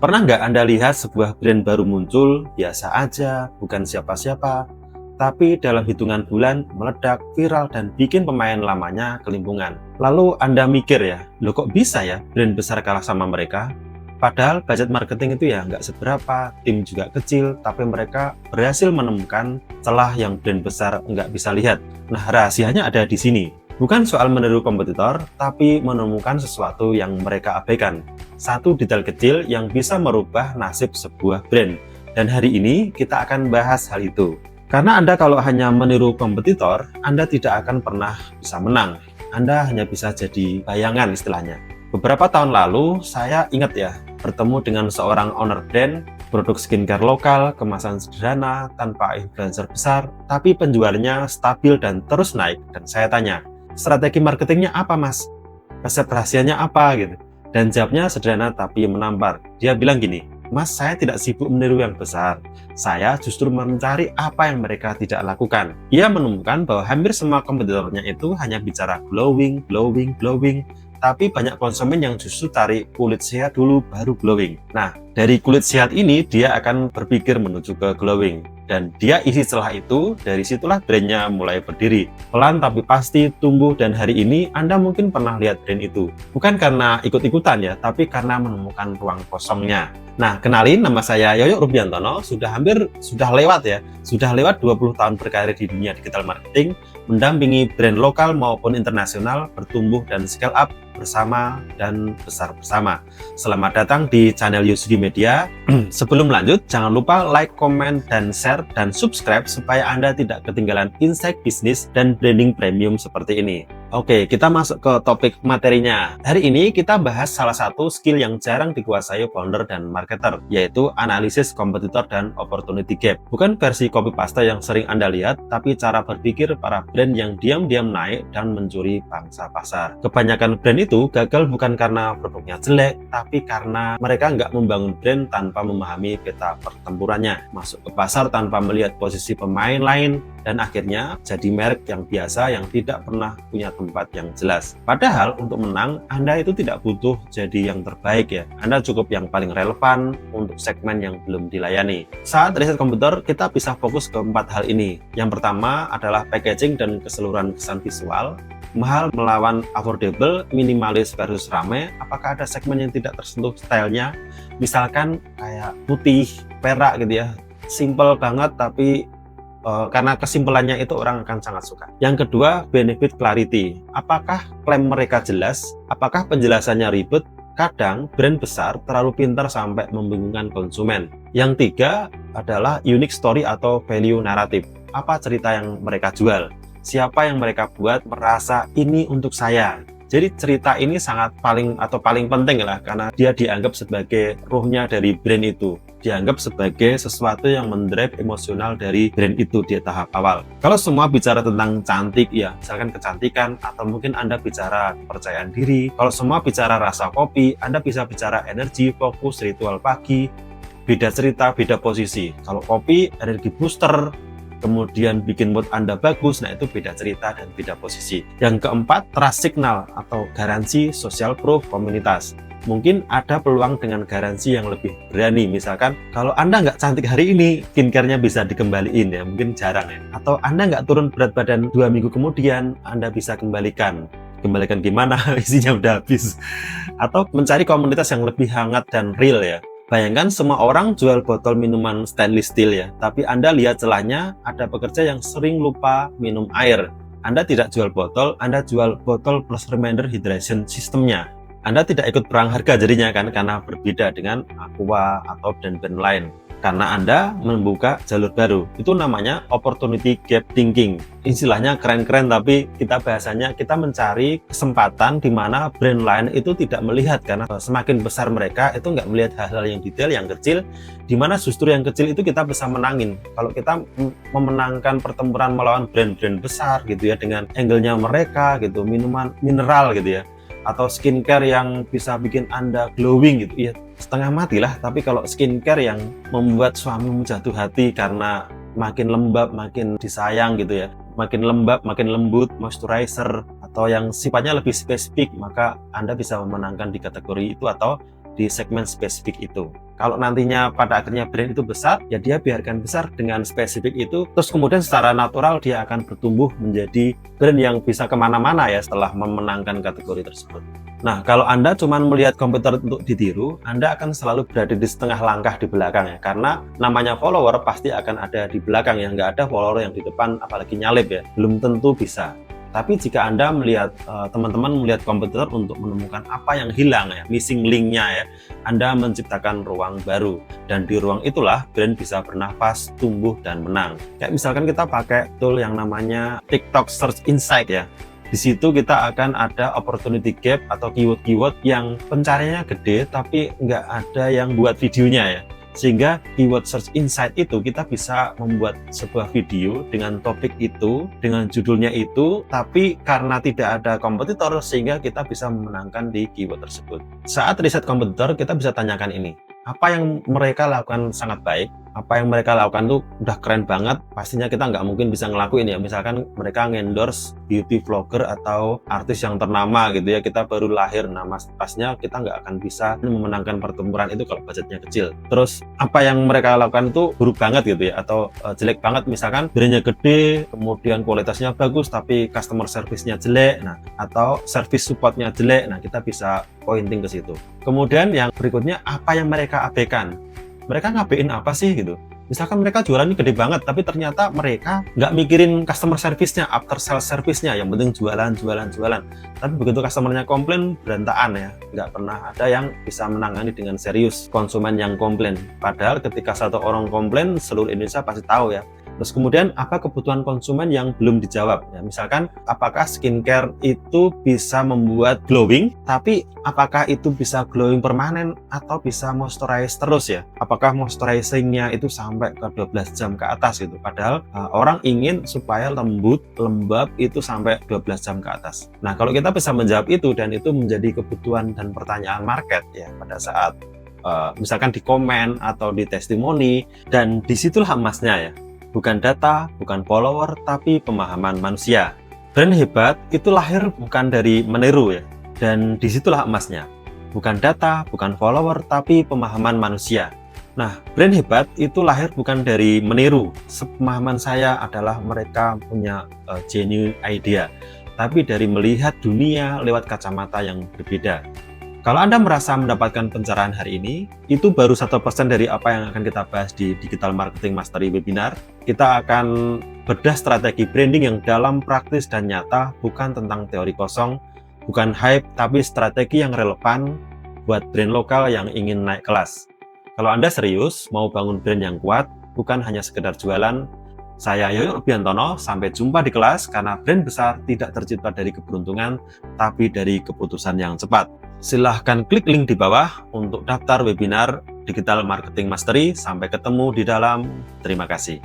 Pernah nggak Anda lihat sebuah brand baru muncul, biasa aja, bukan siapa-siapa, tapi dalam hitungan bulan meledak, viral, dan bikin pemain lamanya kelimpungan. Lalu Anda mikir ya, loh kok bisa ya brand besar kalah sama mereka? Padahal budget marketing itu ya nggak seberapa, tim juga kecil, tapi mereka berhasil menemukan celah yang brand besar nggak bisa lihat. Nah, rahasianya ada di sini. Bukan soal meniru kompetitor, tapi menemukan sesuatu yang mereka abaikan. Satu detail kecil yang bisa merubah nasib sebuah brand. Dan hari ini kita akan bahas hal itu. Karena Anda kalau hanya meniru kompetitor, Anda tidak akan pernah bisa menang. Anda hanya bisa jadi bayangan istilahnya. Beberapa tahun lalu, saya ingat ya, bertemu dengan seorang owner brand, produk skincare lokal, kemasan sederhana, tanpa influencer besar, tapi penjualannya stabil dan terus naik. Dan saya tanya, strategi marketingnya apa mas? Resep rahasianya apa gitu? Dan jawabnya sederhana tapi menampar. Dia bilang gini, mas saya tidak sibuk meniru yang besar. Saya justru mencari apa yang mereka tidak lakukan. Ia menemukan bahwa hampir semua kompetitornya itu hanya bicara glowing. Tapi banyak konsumen yang justru cari kulit sehat dulu baru glowing. Nah, dari kulit sehat ini dia akan berpikir menuju ke glowing. Dan dia isi celah itu, dari situlah brandnya mulai berdiri. Pelan tapi pasti tumbuh dan hari ini Anda mungkin pernah lihat brand itu. Bukan karena ikut-ikutan ya, tapi karena menemukan ruang kosongnya. Nah, kenalin nama saya Yoyo Rubiantono, sudah lewat 20 tahun berkarir di dunia digital marketing, mendampingi brand lokal maupun internasional bertumbuh dan scale up bersama dan besar bersama. Selamat datang di channel Yusudi Media. Sebelum lanjut, jangan lupa like, comment, dan share, dan subscribe supaya Anda tidak ketinggalan insight bisnis dan branding premium seperti ini. Oke, kita masuk ke topik materinya. Hari ini kita bahas salah satu skill yang jarang dikuasai founder dan marketer, yaitu analisis kompetitor dan opportunity gap. Bukan versi copy paste yang sering Anda lihat, tapi cara berpikir para brand yang diam-diam naik dan mencuri pangsa pasar. Kebanyakan brand itu gagal bukan karena produknya jelek, tapi karena mereka nggak membangun brand tanpa memahami peta pertempurannya, masuk ke pasar tanpa melihat posisi pemain lain, dan akhirnya jadi merek yang biasa yang tidak pernah punya tempat yang jelas. Padahal untuk menang, Anda itu tidak butuh jadi yang terbaik ya. Anda cukup yang paling relevan untuk segmen yang belum dilayani. Saat riset komputer, kita bisa fokus ke 4 hal ini. Yang pertama adalah packaging dan keseluruhan kesan visual. Mahal melawan affordable, minimalis versus rame. Apakah ada segmen yang tidak tersentuh stylenya? Misalkan kayak putih, perak gitu ya. Simple banget tapi karena kesimpulannya itu orang akan sangat suka. Yang kedua, benefit clarity. Apakah klaim mereka jelas? Apakah penjelasannya ribet? Kadang brand besar terlalu pintar sampai membingungkan konsumen. Yang tiga adalah unique story atau value naratif. Apa cerita yang mereka jual? Siapa yang mereka buat merasa ini untuk saya? Jadi cerita ini sangat paling penting lah, karena dia dianggap sebagai ruhnya dari brand itu. Dianggap sebagai sesuatu yang mendrive emosional dari brand itu di tahap awal. Kalau semua bicara tentang cantik ya, misalkan kecantikan, atau mungkin Anda bicara kepercayaan diri. Kalau semua bicara rasa kopi, Anda bisa bicara energi, fokus, ritual pagi. Beda cerita, beda posisi. Kalau kopi, energi booster, kemudian bikin mood Anda bagus, nah itu beda cerita dan beda posisi. Yang keempat, trust signal atau garansi social proof komunitas. Mungkin ada peluang dengan garansi yang lebih berani. Misalkan, kalau Anda nggak cantik hari ini, skincare-nya bisa dikembaliin ya, mungkin jarang ya. Atau Anda nggak turun berat badan 2 minggu kemudian, Anda bisa kembalikan. Kembalikan gimana? Isinya udah habis. Atau mencari komunitas yang lebih hangat dan real ya. Bayangkan semua orang jual botol minuman stainless steel ya, tapi Anda lihat celahnya, ada pekerja yang sering lupa minum air. Anda tidak jual botol, Anda jual botol plus reminder hydration systemnya. Anda tidak ikut perang harga jadinya kan, karena berbeda dengan Aqua atau brand-brand lain. Karena Anda membuka jalur baru. Itu namanya opportunity gap thinking. Istilahnya keren-keren, tapi kita bahasanya kita mencari kesempatan di mana brand lain itu tidak melihat, karena semakin besar mereka itu nggak melihat hal-hal yang detail, yang kecil, di mana justru yang kecil itu kita bisa menangin. Kalau kita memenangkan pertempuran melawan brand-brand besar gitu ya, dengan angle-nya mereka gitu, minuman mineral gitu ya, atau skincare yang bisa bikin Anda glowing gitu ya, setengah mati lah. Tapi kalau skincare yang membuat suamimu jatuh hati karena makin lembab, makin disayang gitu ya, makin lembab, makin lembut, moisturizer, atau yang sifatnya lebih spesifik, maka Anda bisa memenangkan di kategori itu. Atau di segmen spesifik itu. Kalau nantinya pada akhirnya brand itu besar, ya dia biarkan besar dengan spesifik itu, terus kemudian secara natural dia akan bertumbuh menjadi brand yang bisa kemana-mana ya setelah memenangkan kategori tersebut. Nah, kalau Anda cuma melihat kompetitor untuk ditiru, Anda akan selalu berada di setengah langkah di belakang ya, karena namanya follower pasti akan ada di belakang ya, nggak ada follower yang di depan apalagi nyalip ya, belum tentu bisa. Tapi jika Anda melihat, teman-teman melihat kompetitor untuk menemukan apa yang hilang ya, missing link-nya ya, Anda menciptakan ruang baru. Dan di ruang itulah brand bisa bernafas, tumbuh, dan menang. Kayak misalkan kita pakai tool yang namanya TikTok Search Insight ya. Di situ kita akan ada opportunity gap atau keyword-keyword yang pencariannya gede, tapi nggak ada yang buat videonya ya. Sehingga keyword search insight itu kita bisa membuat sebuah video dengan topik itu, dengan judulnya itu, tapi karena tidak ada kompetitor sehingga kita bisa memenangkan di keyword tersebut. Saat riset kompetitor kita bisa tanyakan ini, apa yang mereka lakukan sangat baik, apa yang mereka lakukan tuh udah keren banget, pastinya kita nggak mungkin bisa ngelakuin ya. Misalkan mereka ngendorse beauty vlogger atau artis yang ternama gitu ya, kita baru lahir, nah pastinya kita nggak akan bisa memenangkan pertempuran itu kalau budgetnya kecil. Terus apa yang mereka lakukan itu buruk banget gitu ya, atau jelek banget, misalkan brandnya gede, kemudian kualitasnya bagus tapi customer service-nya jelek, nah atau service support-nya jelek, nah kita bisa pointing ke situ. Kemudian yang berikutnya, apa yang mereka abaikan, mereka ngapain apa sih gitu. Misalkan mereka jualannya gede banget, tapi ternyata mereka nggak mikirin customer service-nya, after sales service-nya, yang penting jualan. Tapi begitu customer-nya komplain, berantakan ya. Nggak pernah ada yang bisa menangani dengan serius konsumen yang komplain. Padahal ketika satu orang komplain, seluruh Indonesia pasti tahu ya. Terus kemudian apa kebutuhan konsumen yang belum dijawab ya, misalkan apakah skincare itu bisa membuat glowing, tapi apakah itu bisa glowing permanen atau bisa moisturize terus ya, apakah moisturizingnya itu sampai ke 12 jam ke atas gitu, padahal orang ingin supaya lembut, lembab itu sampai 12 jam ke atas. Nah, kalau kita bisa menjawab itu dan itu menjadi kebutuhan dan pertanyaan market ya pada saat misalkan di komen atau di testimoni, dan disitulah emasnya ya. Bukan data, bukan follower, tapi pemahaman manusia. Brand hebat itu lahir bukan dari meniru ya, dan disitulah emasnya. Bukan data, bukan follower, tapi pemahaman manusia. Nah, brand hebat itu lahir bukan dari meniru. Sepemahaman saya adalah mereka punya genuine idea, tapi dari melihat dunia lewat kacamata yang berbeda. Kalau Anda merasa mendapatkan pencerahan hari ini, itu baru 1% dari apa yang akan kita bahas di Digital Marketing Mastery Webinar. Kita akan bedah strategi branding yang dalam, praktis, dan nyata, bukan tentang teori kosong, bukan hype, tapi strategi yang relevan buat brand lokal yang ingin naik kelas. Kalau Anda serius mau bangun brand yang kuat, bukan hanya sekedar jualan, saya Yoyo Rubiantono, sampai jumpa di kelas, karena brand besar tidak tercipta dari keberuntungan, tapi dari keputusan yang cepat. Silahkan klik link di bawah untuk daftar webinar Digital Marketing Mastery. Sampai ketemu di dalam. Terima kasih.